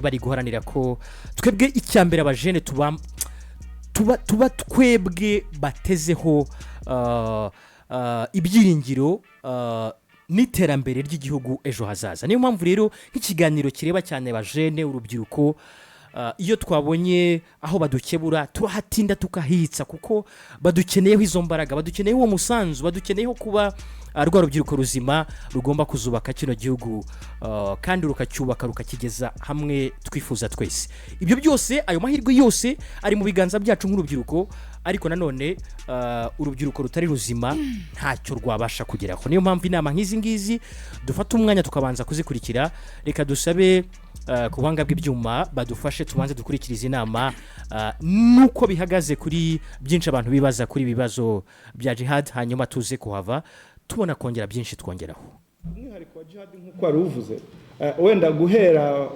bari guharanira ko twebwe icyambere abajene tuba twebwe batezeho ibyiringiro n'iterambere ry'igihugu ejo hazaza. Niyo mpamvu rero nk'ikiganiro kireba cyane abajene urubyiruko iyo twabonye aho badukebura turahatinda tukahitsa kuko badukeneyeho izo mbaraga, badukeneyeho uwo musanzu, badukeneyeho kuba rwa rubyiruko ruzima rugomba kuzubaka kino gihugu kandi rukacyubaka rukakigeza hamwe twifuza twese. Ibyo byose, ayo mahirwe yose ari mu biganza byacu nk'urubyiruko, ariko nanone urubyiruko rutari ruzima ntacyo rwabasha kugeraho. Niyo mpamvu inama nk'izi ngizi dufata umwanya tukabanza kuzikurikira. Reka dusabe ku buhanga bw'ibyuma badufashe tubanze dukurikiriza inama nuko bihagaze kuri byinshi abantu bibaza kuri ibibazo bya jihad, hanyuma tuze kuhava tubona kongera byinshi twongeraho. Umwihariko wa jihad nk'uko wari uvuze, wenda guhera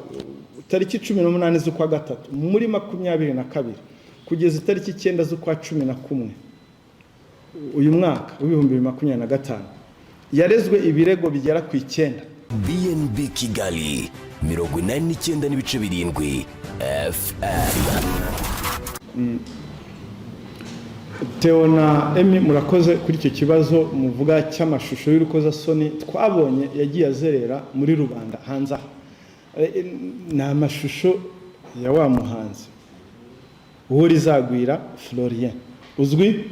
tariki 18 z'ukwa gatatu muri 22 kugeza tariki 9 z'ukwa 11 uyu mwaka w'ibihumbi 2025 yarezwe ibirego bigera ku 9. BNB Kigali 89.7 FM. Theo na Emi murakoze kuri icyo kibazo muvuga cy'amashusho y'urukozasoni twabonye yagiye azerera muri rubanda hanze. Ni amashusho ya wa muhanzi uwo rizagwira Florien uzwi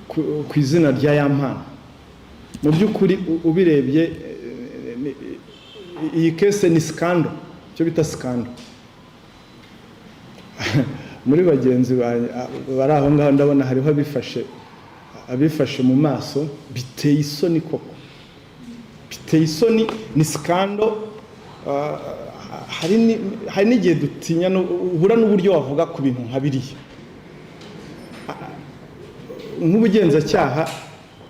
ku izina rya Yampana. Mu by'ukuri ubirebye iyi kese ni scandal, cyo bita scandal. Muri bagenzi bari aho ngaho ndabona hariho abifashe mu maso biteye isoni koko, biteye isoni, ni scandal. Hari n'igihe dutinya ubura n'uburyo wavuga ku bintu nka biriya. Nk'ubugenzacyaha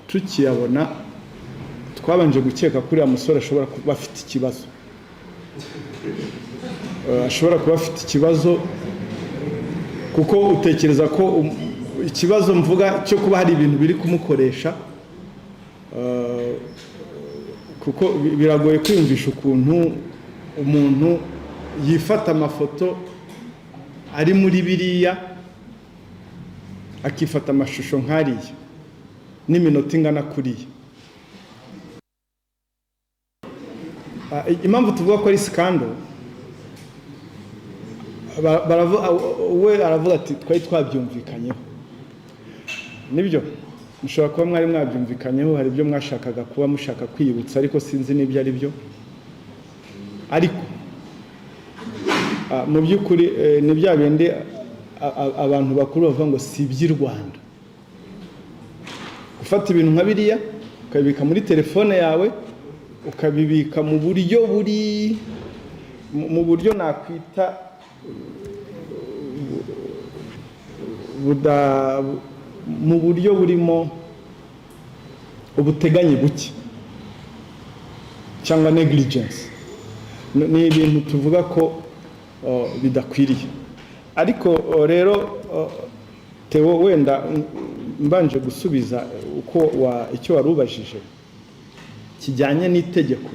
tukiyabona twabanje gukeka kuri ya musore ashobora kuba afite ikibazo, ashobora kuba afite ikibazo kuko utekereza ko ikibazo mvuga cyo kuba hari ibintu biri kumukoresha, kuko biragoye kwiyumvisha ukuntu umuntu yifata amafoto ari muri biriya akifata amashusho nk'ariya n'iminota ingana kuriya. Impamvu tuvuga ko ari scandal, we aravuga ati twari twabyumvikanyeho. Nibyo mushobora kuba mwari mwabyumvikanyeho, hari ibyo mwashakaga kuba mushaka kwiyibutsa ariko sinzi n'ibyo ari byo. Ariko mu by'ukuri ni bya bindi abantu bakuru bavuga ngo si iby'i Rwanda. Ufata ibintu nka biriya ukabibika muri telefone yawe, ukabibika mu buryo nakwita mu buryo burimo ubuteganyi buke cyangwa negligence. Ni ibintu tuvuga ko bidakwiriye. Ariko rero Theo, wenda mbanje gusubiza icyo warubajije kijyanye n'itegeko.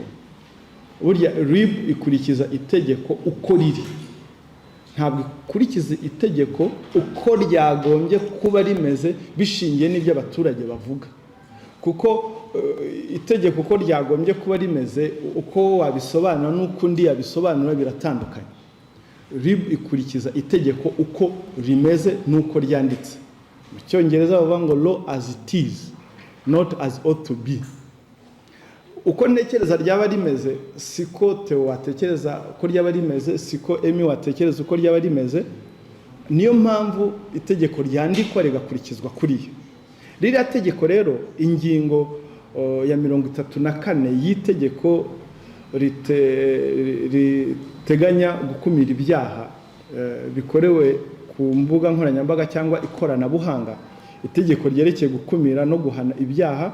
Burya RIB ikurikiza itegeko uko riri, ntabwo ikurikiza itegeko uko ryagombye kuba rimeze bishingiye n'ibyo abaturage bavuga, kuko itegeko uko ryagombye kuba rimeze, uko wabisobanura n'uko undi yabisobanura biratandukanye. RIB ikurikiza itegeko uko rimeze n'uko ryanditse. Mu Cyongereza bavuga ngo law as it is not as ought to be. Uko ntekereza ryaba rimeze siko Theo watekereza ko ryaba rimeze, siko Emi watekereza uko ryaba rimeze. Niyo mpamvu itegeko ryandikwa rigakurikizwa kuriya. Ririya tegeko rero ingingo ya 34 y'itegeko riteganya gukumira ibyaha bikorewe ku mbuga nkoranyambaga cyangwa ikoranabuhanga. Itegeko ryerekeye gukumira no guhana ibyaha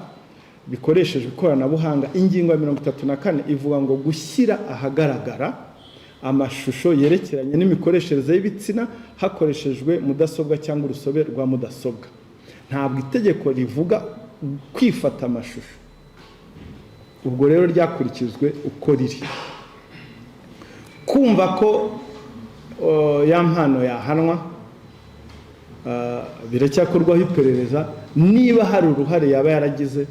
bikoresheje ikoranabuhanga, ingingo ya 34 ivuga ngo gushyira ahagaragara amashusho yerekeranye n'imikoreshereze y'ibitsina hakoreshejwe mudasobwa cyangwa urusobe rwa mudasobwa. Ntabwo itegeko rivuga kwifata amashusho. Ubwo rero ryakurikizwe uko riri. kumva ko ya mpano yahanwa, biracyakorwaho iperereza niba hari uruhare yaba yaragize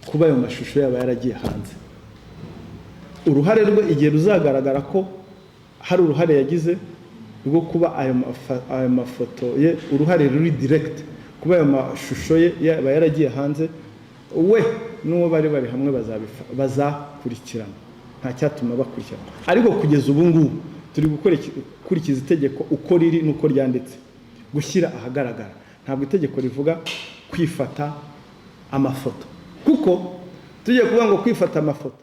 kuba ayo mashusho yaba yaragiye hanze. Uruhare rwe igihe ruzagaragara ko hari uruhare yagize rwo kuba ayo mafoto ye, uruhare ruri direct kuba ayo mashusho ye yaba yaragiye hanze, we n'uwo bari hamwe bazakurikirana, nta cyatuma bakurikirana. Ariko kugeza ubu ngubu turi gukurikiza itegeko uko riri n'uko ryanditse, gushyira ahagaragara. Ntabwo itegeko rivuga kwifata amafoto, kuko tugiye kuvuga ngo kwifata amafoto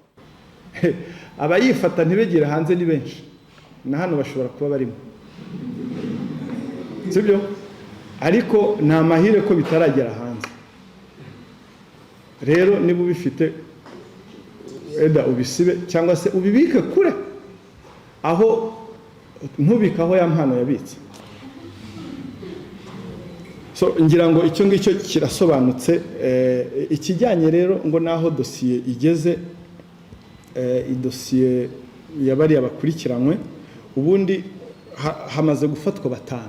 abayifata ntibegere hanze ni benshi, na hano bashobora kuba barimo, sibyo? Ariko ni amahire ko bitaragera hanze. Rero niba ubifite, eda ubisibe cyangwa se ubibike kure, aho ntubike aho ya mpano yabitse. So ngira ngo icyo ngicyo kirasobanutse. Ikijyanye rero ngo naho dosiye igeze, idosiye yabari abakurikiranywe, ubundi hamaze gufatwa 5.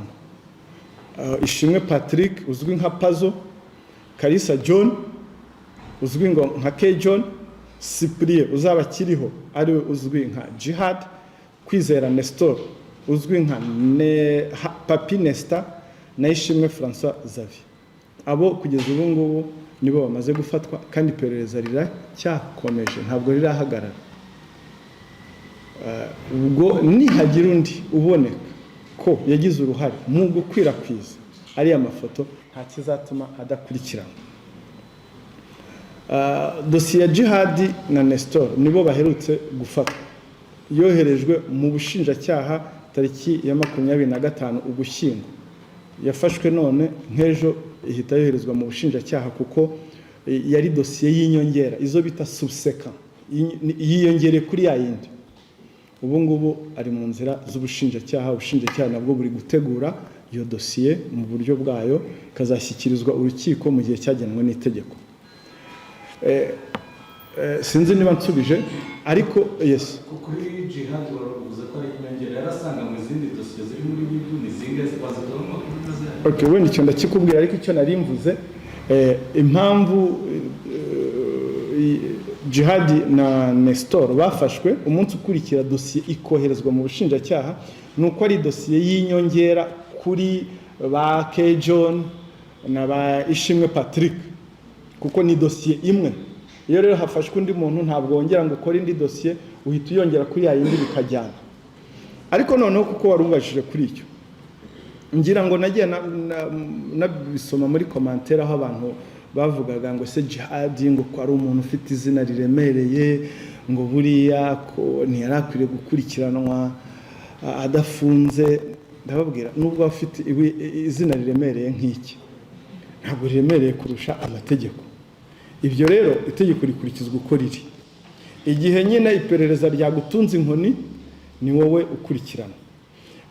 Ishimwe Patrick uzwi nka Pazo, Kalisa John uzwi ngo nka K John, Cyprien uzaba kiriho ari uzwi nka Jihad, Kwizera Nestor uzwi nka Papi Nesta, na Ishimwe François Xavier. Abo kugeza ubu ngubu nibo bamaze gufatwa, kandi iperereza riracyakomeje, ntabwo rirahagarara. Ubwo nihagira undi uboneka ko yagize uruhare mu gukwirakwiza ariya mafoto, nta kizatuma adakurikirana. Dosiye ya Jihad na Nestor nibo baherutse gufatwa, yoherejwe mu bushinjacyaha tariki ya 25 Ugushyingo. Yafashwe none nk'ejo ihita yoherezwa mu bushinjacyaha, kuko yari dosiye y'inyongera, izo bita subsequent, yiyongere kuri ya yindi. Ubu ngubu ari mu nzira z'ubushinjacyaha. Ubushinjacyaha nabwo buri gutegura iyo dosiye mu buryo bwayo, ikazashyikirizwa urukiko mu gihe cyagenwe n'itegeko. Sinzi niba nsubije, ariko yes. Kuri Jihad waravuze ko ari inyongera, yarasanga mu zindi dosiye ziri muri bibu ni zinga zibaza ko okay, wenda icyo ndakikubwira, ariko icyo nari mvuze, impamvu Jihad na Nestor bafashwe umunsi ukurikira dosiye ikoherezwa mu bushinjacyaha, nuko ari dosiye y'inyongera kuri ba K John na ba Ishimwe Patrick, kuko ni dosiye imwe. Iyo rero hafashwe undi muntu, ntabwo wongera ngo ukore indi dosiye, uhita uyongera kuri ya yindi bikajyana. Ariko noneho kuko warubajije kuri icyo, ngira ngo nagiye nabisoma muri commentaire aho abantu bavugaga ngo se Jihad ngo ko ari umuntu ufite izina riremereye, ngo buriya ko ntiyarakwiriye gukurikiranwa adafunze. Ndababwira, nubwo afite izina riremereye nk'iki, ntabwo riremereye kurusha amategeko. Ibyo rero itegeko rikurikizwa uko riri. Igihe nyine iperereza ryagutunze inkoni, ni wowe ukurikirana.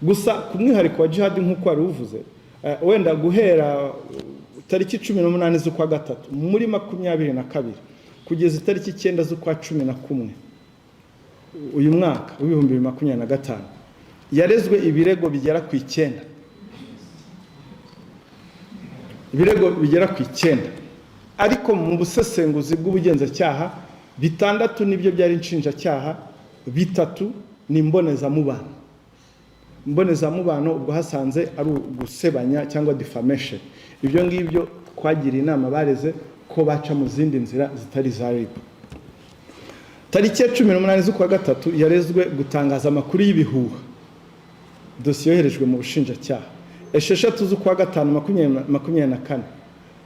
Gusa ku mwihariko wa Jihad nk'uko wari uvuze, wenda guhera tariki 18 z'ukwa gatatu muri 22 kugeza tariki 9 z'ukwa 11 uyu mwaka w'ibihumbi 2025, yarezwe ibirego bigera ku 9. Ibirego bigera ku 9, ariko mu busesenguzi bw'ubugenzacyaha 6 nibyo byari inshinjacyaha, 3 ni mbonezamubano. Mbonezamubano ubwo hasanze ari gusebanya cyangwa defamation. Ibyo ngibyo twagira inama bareze ko baca mu zindi nzira zitari za RIB. Tariki ya 18 z'ukwa gatatu yarezwe gutangaza amakuru y'ibihuha, dosiye yoherejwe mu bushinjacyaha. 6 z'ukwa gatanu 2024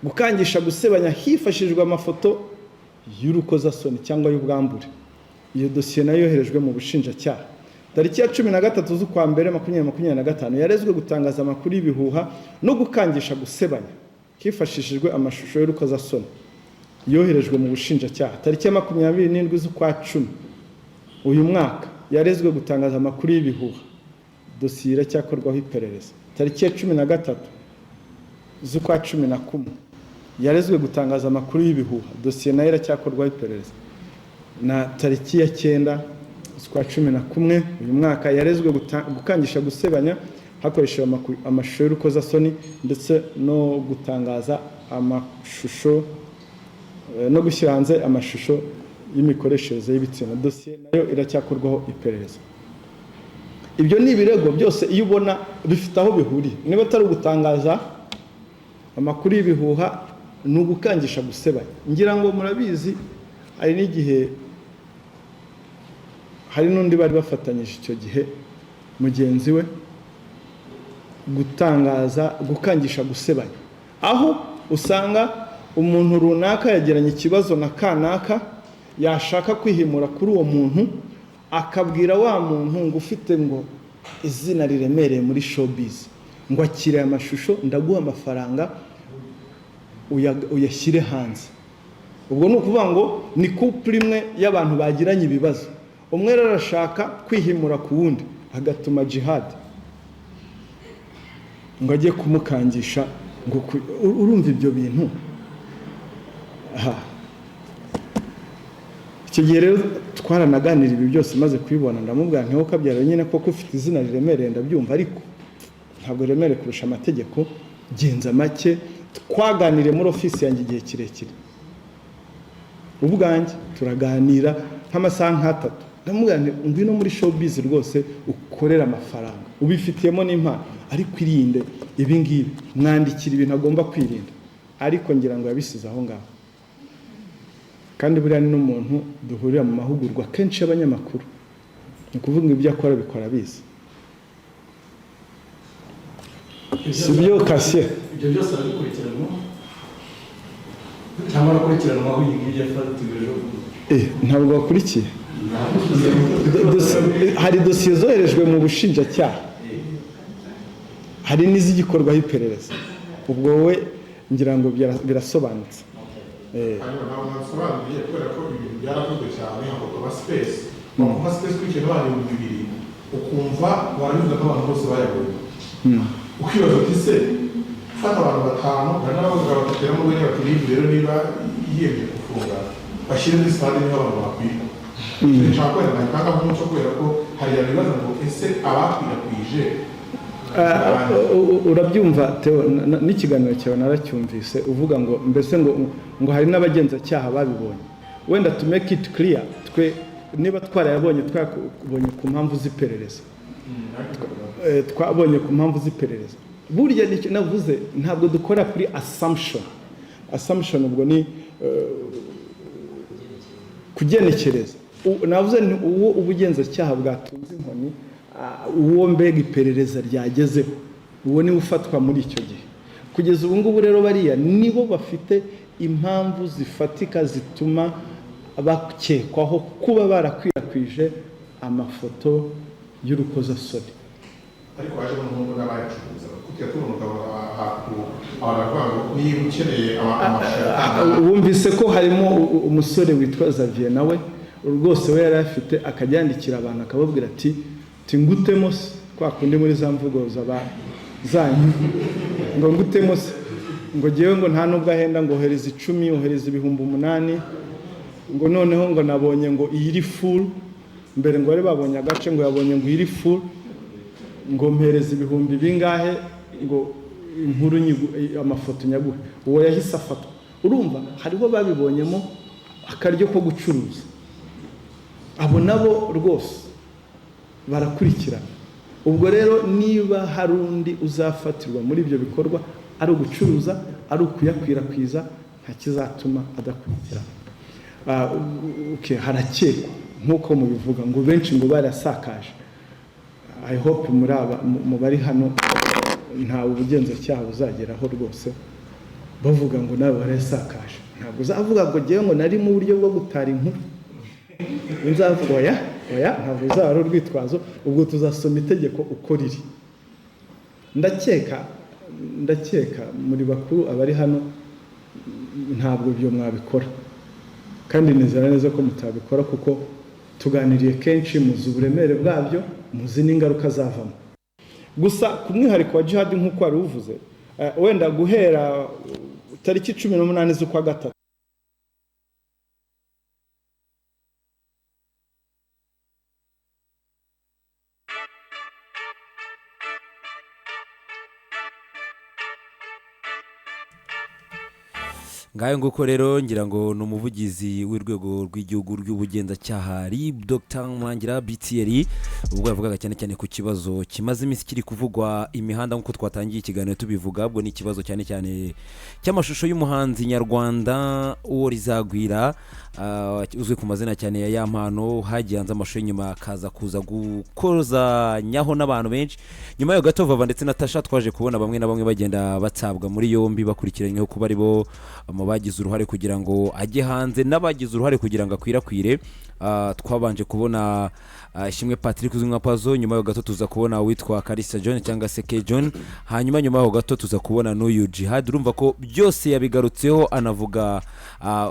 gukangisha gusebanya hifashishijwe amafoto y'urukozasoni cyangwa y'ubwambure. Iyo dosiye nayo yoherejwe mu bushinjacyaha. Tariki ya 13 z'ukwa mbere 2025 yarezwe gutangaza amakuru y'ibihuha no gukangisha gusebanya hifashishijwe amashusho y'urukozasoni, yoherejwe mu bushinjacyaha. Tariki ya 27 z'ukwa 10 uyu mwaka yarezwe gutangaza amakuru y'ibihuha, dosiye iracyakorwaho iperereza. Tariki ya 13 z'ukwa 11 yarezwe gutangaza amakuru y'ibihuha, dosiye nayo iracyakorwaho iperereza. Na tariki ya 9 z'ukwa 11 uyu mwaka yarezwe gukangisha gusebanya hakoreshejwe amashusho y'urukozasoni ndetse no gutangaza amashusho no gushyira hanze amashusho y'imikoreshereze y'ibitsina. Dosiye nayo iracyakorwaho iperereza. Ibyo ni ibirego byose iyo ubona bifite aho bihuriye. Niba atari ugutangaza amakuru y'ibihuha ni ugukangisha gusebanya. Ngira ngo murabizi hari n'igihe hari n'undi bari bafatanyije icyo gihe mugenzi we gukangisha gusebanya, aho usanga umuntu runaka yagiranye ikibazo na kanaka yashaka kwihimura kuri uwo muntu akabwira wa muntu ngo ufite ngo izina riremereye muri showbiz ngo akire amashusho ndaguha amafaranga uyashyire hanze. Ubwo ni ukuvuga ngo ni couple imwe y'abantu bagiranye ibibazo, umwe arashaka kwihimura ku wundi agatuma jihad ngo ajye kumukangisha ngo urumva ibyo bintu. Icyo gihe rero twaranaganira ibi byose maze kubibona ndamubwira ntiho kabyara nyine koko ufite izina riremereye ndabyumva ariko ntabwo remereye kurusha amategeko, genza make. Twaganiriye muri ofisi yanjye igihe kirekire ubwanjye turaganira nk'amasaha nk'atatu ndamubwira ngwino muri showbiz rwose ukorera amafaranga ubifitiyemo n'impano ariko irinde ibi ngibi, mwandikira ibintu agomba kwirinda. Ariko ngira ngo yabisize aho ngaho. Kandi buriya ni n'umuntu duhurira mu mahugurwa kenshi y'abanyamakuru, ni ukuvuga ngo ibyo akora bikora bizi. Si byo Kasiye? Ibyo byose arabikurikiranwa cyangwa arakurikiranwa aho iyi yafatiwe ejo? Ntabwo bakurikiye. Hari dosiye zoherejwe mu bushinjacyaha, hari n'izigikorwaho iperereza. Ubwo we ngira ngo birasobanutse. Ntabwo nasobanuye kubera ko ibintu byarakozwe cyane hakorwa space, bamuha space kw'ikintu abantu 200 ukumva warabivuga ko abantu bose bayabonye. Ukibaza uti se fata abantu 5 hari n'abagabo batera mu bene bakiri rero niba yiyemye gufunga bashyire muri stade niho abantu bakwiye. Nshaka kwera nakanga nk'umuco kubera ko hari ibibazo ngo ese abakwirakwije urabyumva Theo, n'ikiganiro cyawe naracyumvise uvuga ngo mbese ngo hari n'abagenzacyaha babibonye. Wenda to make it clear, twe niba twarayabonye twabonye ku mpamvu z'iperereza, twabonye ku mpamvu z'iperereza. Burya nicyo navuze, ntabwo dukora kuri assumption ubwo ni kugenekereza. Navuze ni uwo ubugenzacyaha bwatunze inkoni, uwo mbega iperereza ryagezeho, uwo ni ufatwa muri icyo gihe. Kugeza ubu ngubu rero bariya nibo bafite impamvu zifatika zituma bakekwaho kuba barakwirakwije amafoto y'urukozasoni. Ariko waje n'umuntu n'abayicuruza kuko yatunuka abantu niba ukeneye amashusho. Wumvise ko harimo umusore witwa Xavier nawe rwose we yari afite akajyandikira abantu akababwira ati ngutemo se kwa kundi muri za mvugo zanyu ngo ngutemo se ngo giyewe ngo nta nubwo ahenda ngo ohereza 10 ohereza 8,000 ngo noneho ngo nabonye ngo iri full mbere ngo bari babonye agace ngo yabonye ngo iri full ngo mpereza 1000 bingahe ngo inkuru amafoto nyaguhe. Uwo yahise afatwa. Urumva hariho babibonyemo akaryo ko gucuruza. Abo nabo rwose barakurikirana. Ubwo rero niba hari undi uzafatirwa muri ibyo bikorwa ari ugucuruza ari ukuyakwirakwiza nta kizatuma adakurikirana. Harakekwa nk'uko mubivuga ngo benshi ngo barasakaje. I hope mu bari hano nta ubugenzacyaha buzageraho rwose bavuga ngo nawe barasakaje. Ntabwo uzavuga ngo giye ngo nari mu buryo bwo gutara inkuru. Nzavuga oya ntabwo uzaba urwitwazo. Ubwo tuzasoma itegeko uko riri. Ndakeka muri bakuru abari hano ntabwo byo mwabikora, kandi nizera neza ko mutabikora kuko tuganiriye kenshi muzi uburemere bwabyo, muzi n'ingaruka zavamo. Gusa ku mwihariko wa jihad nk'uko wari uvuze, wenda guhera tariki 18 z'ukwa gatatu ngayo nguko rero ngira ngo ni umuvugizi w'urwego rw'igihugu rw'ubugenzacyaha RIB Dr Murangira BTR ubwo yavugaga cyane cyane ku kibazo kimaze iminsi kiri kuvugwa imihanda nk'uko twatangiye ikiganiro tubivuga ubwo ni ikibazo cyane cyane cy'amashusho y'umuhanzi nyarwanda uwo Rizagwira uzwi ku mazina cyane ya Yampano hagiye hanze amashusho nyuma akaza kuza gukozanyaho n'abantu benshi nyuma yo gato Vava ndetse na Tasha twaje kubona bamwe na bamwe bagenda batabwa muri yombi bakurikiranyweho kuba ari bo mu bagize uruhare kugira ngo ajye hanze n'abagize uruhare kugira ngo akwirakwire. Twabanje kubona Ishimwe Patrick uzwi nka Pazo, nyuma yo gato tuza kubona witwa Kalisa John cyangwa se K John, hanyuma nyuma yo gato tuza kubona n'uyu Jihad. Urumva ko byose yabigarutseho anavuga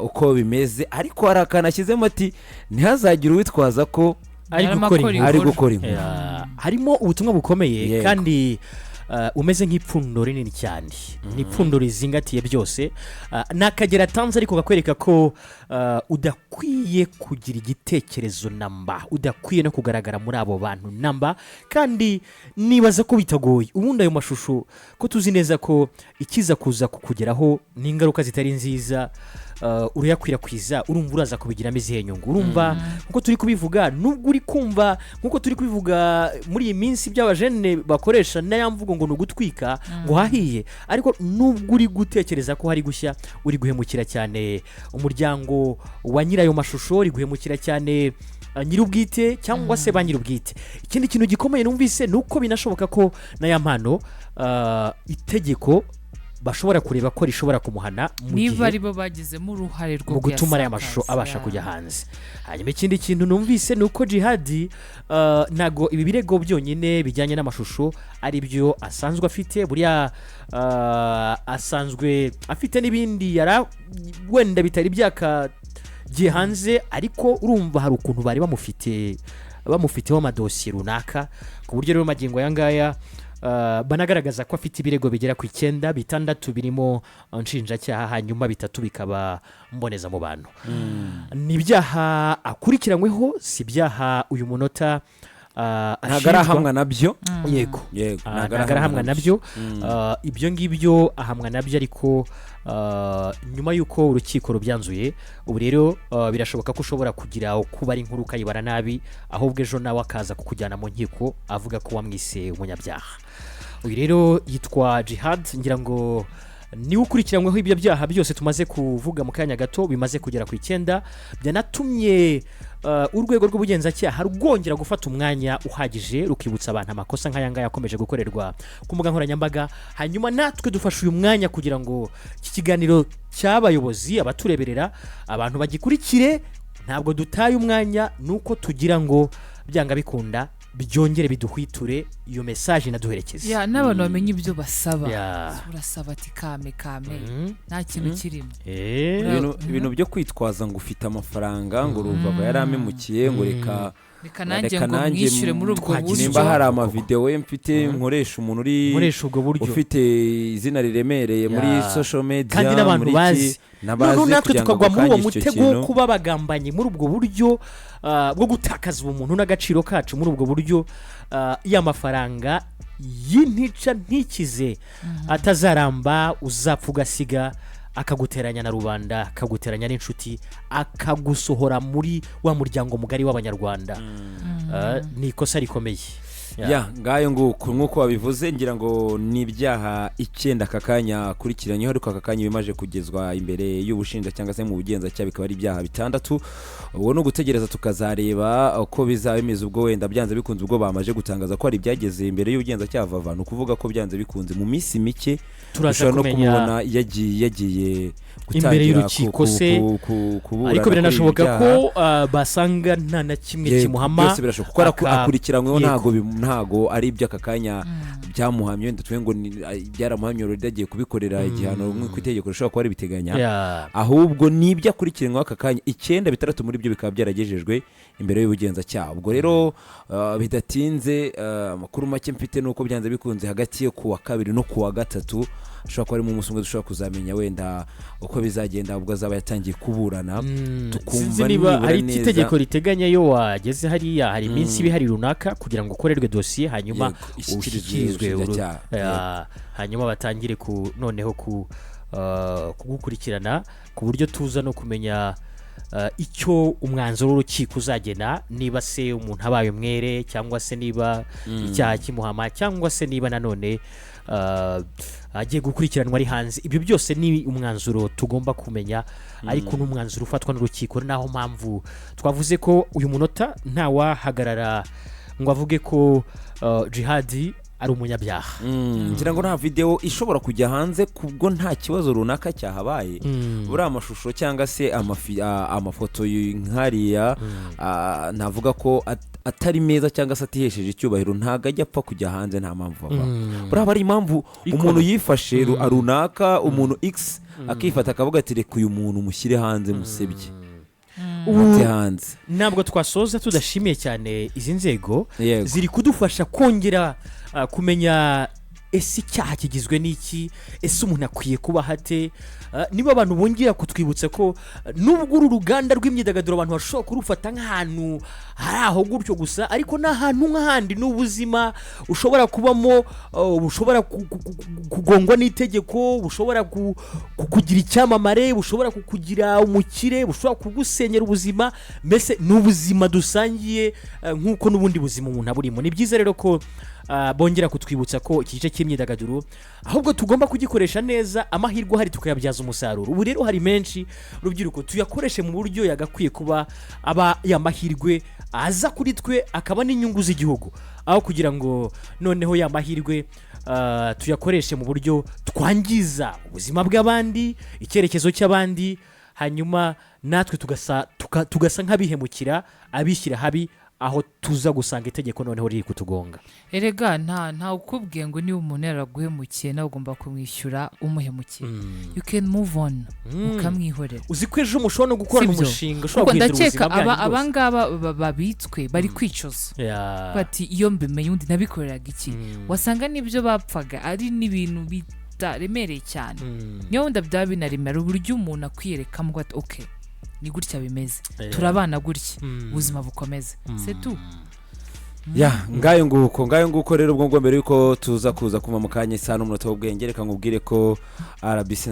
uko bimeze, ariko hari akanashyizemo ati ntihazagire uwitwaza ko ari gukora inkuru. Harimo ubutumwa bukomeye kandi umeze nk'ipfundo rinini cyane, ni ipfundo rizingatiye byose, nakagera atanze ariko gakwereka ko udakwiye kugira igitekerezo namba, udakwiye no kugaragara muri abo bantu namba, kandi nibaza ko bitagoye. Ubundi ayo mashusho ko tuzi neza ko ikiza kuza kukugeraho n'ingaruka zitari nziza, urayakwirakwiza, urumva uraza kubigiramo izihe nyungu. Urumva nkuko turi kubivuga, nubwo uri kumva nkuko turi kubivuga muri iyi minsi by'abajene bakoresha n'aya mvugo ngo nugutwika ngo hahiye, ariko nubwo uri gutekereza ko hari gushya, uri guhemukira cyane umuryango wa nyirayo mashusho, uri guhemukira cyane nyirubwite cyangwa se ba nyirubwite. Ikindi kintu gikomeye numvise nuko binashoboka ko na Yampano itegeko bashobora kureba ko rishobora kumuhana niba ari bo bagizemo uruhare rwo mu gutuma aya mashusho abasha kujya hanze. Hanyuma ikindi kintu numvise nuko Jihad ntago ibi birego byonyine bijyanye n'amashusho ari byo asanzwe afite, buriya asanzwe afite n'ibindi wenda bitari byakagiye hanze, ariko urumva hari ukuntu bari bamufiteho amadosiye runaka, ku buryo rero magingo aya ngaya banagaragaza ko afite ibirego bigera ku 9, 6 birimo nshinjacyaha, hanyuma 3 bikaba mboneza mu bantu. Ni ibyaha akurikiranyweho, si ibyaha uyu munota ntagarahamwa nabyo. Yego ntagarahamwa nabyo. Ibyo ngibyo ahamwa nabyo, ariko nyuma y'uko urukiko rubyanzuye, ubu rero birashoboka ko ushobora kugira kuba ari inkuru ukayibara nabi, ahubwo ejo nawe akaza kukujyana mu nkiko avuga ko wamwise umunyabyaha. Uyu rero yitwa Jihad, ngira ngo niwe ukurikiranyweho ibyo byaha byose tumaze kuvuga mu kanya gato, bimaze kugera ku 9, byanatumye urwego rw'ubugenzacyaha rwongera gufata umwanya uhagije rukibutsa abantu amakosa nk'aya ngaya yakomeje gukorerwa ku mbuga nkoranyambaga. Hanyuma natwe dufashe uyu mwanya kugira ngo iki kiganiro cy'abayobozi, abatureberera, abantu bagikurikire. Ntabwo dutaye umwanya, nuko tugira ngo byanga bikunda byongere biduhwiture iyo message naduherekeza. N'abantu bamenye ibyo basaba. Urasaba ati kame nta kintu kirimo. Ibintu byo kwitwaza ngo ufite amafaranga ngo Ruvaga yaramemukiye ngo reka nanjye ngo mwishyure muri ubwo buryo. Nimba hari amavideo mfite nkoresha umuntu ufite izina riremereye muri social media, kandi n'abantu bazi natwe tukagwa muri uwo mutego wo kuba bagambanye muri ubwo buryo bwo gutakaza ubumuntu n'agaciro kacu muri ubwo buryo. Y'amafaranga y'intica ntikize atazaramba, uzapfa ugasiga, akaguteranya na rubanda, akaguteranya n'inshuti, akagusohora muri wa muryango mugari w'abanyarwanda. Ni ikosa rikomeye. Ngayo nguko nk'uko wabivuze, ngira ngo ni ibyaha 9 aka kanya akurikiranyeho, ariko aka kanya bimaje kugezwa imbere y'ubushinja cyangwa se mu bugenzacyaha bikaba ari ibyaha 6. ubwo no gutegereza tukazareba uko bizabemeza, ubwo wenda byanze bikunze ubwo bamaje gutangaza ko ari byageze imbere y'ubugenzacyaha Vava, no kuvuga ko byanze bikunze mu minsi mike turaza no kumubona yagiye imbere y'urukiko se, ariko biranashoboka ko basanga nta na kimwe kimuhama. Byose birashoboka ko akurikiranyweho, ntago ari ibyo aka kanya byamuhamye, wenda tuwe ngo byaramuhamye rudagiye kubikorera igihano nk'uko itegeko rishobora kuba ribiteganya, ahubwo nibyo akurikiranyweho aka kanya 9, 6 muri byo bikaba byaragejejwe imbere y'ubugenzacyaha. Ubwo rero bidatinze, amakuru make mfite nuko byanze bikunze hagati yo kuwa 2 no kuwa 3 ushobora kuba ari mu musungo dushobora kuzamenya wenda uko bizagenda, ubwo azaba yatangiye kuburana, tukumva niba hari itegeko riteganya yo wageze hariya, hari iminsi bihari runaka kugira ngo ukorerwe dosiye, hanyuma ushyikirizwe hanyuma batangire noneho kugukurikirana ku buryo tuza no kumenya icyo umwanzuro w'urukiko uzagena, niba se umuntu abaye umwere cyangwa se niba icyaha kimuhama cyangwa se niba nanone agiye gukurikiranwa ari hanze. Ibyo byose ni umwanzuro tugomba kumenya, ariko n'umwanzuro ufatwa n'urukiko. naho mpamvu twavuze ko uyu munota ntawahagarara ngo avuge ko Djihad ari umunyabyaha. ngira ngo nta video ishobora kujya hanze kubwo nta kibazo runaka cyahabaye. buri amashusho cyangwa se amafoto nkariya navuga ko atari meza cyangwa se atihesheje icyubahiro ntago ajya apfa kujya hanze, nta mpamvu baba. buriya ari impamvu umuntu yifashe runaka, umuntu X akifata akavuga ati reka uyu muntu mushyire hanze musebye hanze. Ntabwo twasoza tudashimiye cyane izi nzego ziri kudufasha kongera kumenya ese icyaha kigizwe n'iki, ese umuntu akwiye kuba hate. niba abantu bongera kutwibutsa ko nubwo uru ruganda rw'imyidagaduro abantu bashobora kurufata nk'ahantu hari aho gutyo gusa, ariko n'ahantu nk'ahandi n'ubuzima ushobora kubamo, bushobora kugongwa n'itegeko, bushobora kukugira icyamamare, bushobora kukugira umukire, bushobora kugusenyera ubuzima. Mbese n'ubuzima dusangiye nk'uko n'ubundi buzima umuntu aburimo. Ni byiza rero ko bongera kutwibutsa ko iki gice cy'imyidagaduro ahubwo tugomba kugikoresha neza, amahirwe ahari tukayabyaza umusaruro. Ubu rero hari menshi, urubyiruko tuyakoreshe mu buryo yagakwiye kuba aba ya mahirwe aza kuri twe akaba n'inyungu z'igihugu, aho kugira ngo noneho ya mahirwe tuyakoreshe mu buryo twangiza ubuzima bw'abandi, icyerekezo cy'abandi, hanyuma natwe tugasa nk'abihemukira, abishyira habi, aho tuza gusanga itegeko noneho riri kutugonga. Erega nta ukubwiye ngo niba umuntu yaraguhemukiye nawe ugomba kumwishyura umuhemukiye. You can move on, ukamwihorera. Uzi ko ejo mushobora no gukora umushinga ushobora guhindura ubuzima bwanyu bwose. Abangaba babitswe bari kwicuza bati iyo mbimenye undi nabikoreraga iki. Wasanga n'ibyo bapfaga ari n'ibintu bitaremereye cyane. niyo wenda byaba binaremera uburyo umuntu akwiyerekamo ngo ati okay, ni gutya bimeze, turabana gutya, ubuzima bukomeze. C'est tout. ngayo nguko rero ubwo mbere yuko tuza kuza kuma mu kanya isa n'umunota w'ubwenge, reka nkubwire ko RBC